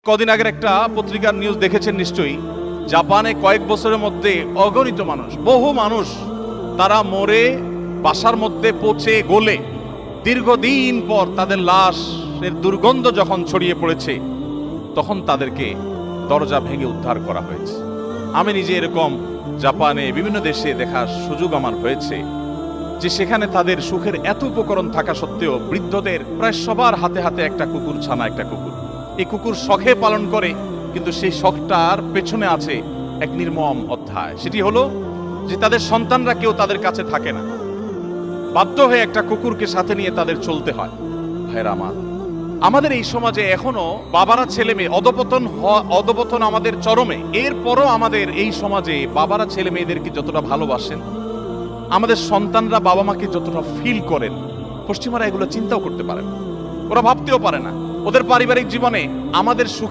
কদিন আগের একটা পত্রিকার নিউজ দেখেছেন নিশ্চয়ই। জাপানে কয়েক বছরের মধ্যে অগণিত মানুষ, বহু মানুষ তারা মরে বাসার মধ্যে পচে গলে দীর্ঘদিন পর তাদের লাশের দুর্গন্ধ যখন ছড়িয়ে পড়েছে তখন তাদেরকে দরজা ভেঙে উদ্ধার করা হয়েছে। আমি নিজে এরকম জাপানে বিভিন্ন দেশে দেখার সুযোগ আমার হয়েছে যে সেখানে তাদের সুখের এত উপকরণ থাকা সত্ত্বেও বৃদ্ধদের প্রায় সবার হাতে হাতে একটা কুকুর ছানা, একটা কুকুর। এই কুকুর শখে পালন করে, কিন্তু সেই শখটার পেছনে আছে এক নির্মম অধ্যায়। সেটি হলো যে তাদের সন্তানরা কেউ তাদের কাছে থাকে না, বাধ্য হয়ে একটা কুকুরকে সাথে নিয়ে তাদের চলতে হয়। ভাইরা আমার, আমাদের এই সমাজে এখনো বাবারা ছেলে মেয়ে অধপতন আমাদের চরমে। এরপরও আমাদের এই সমাজে বাবারা ছেলে মেয়েদেরকে যতটা ভালোবাসেন, আমাদের সন্তানরা বাবা মাকে যতটা ফিল করেন, পশ্চিমারা এগুলো চিন্তাও করতে পারে না, ওরা ভাবতেও পারে না। ওদের পারিবারিক জীবনে আমাদের সুখ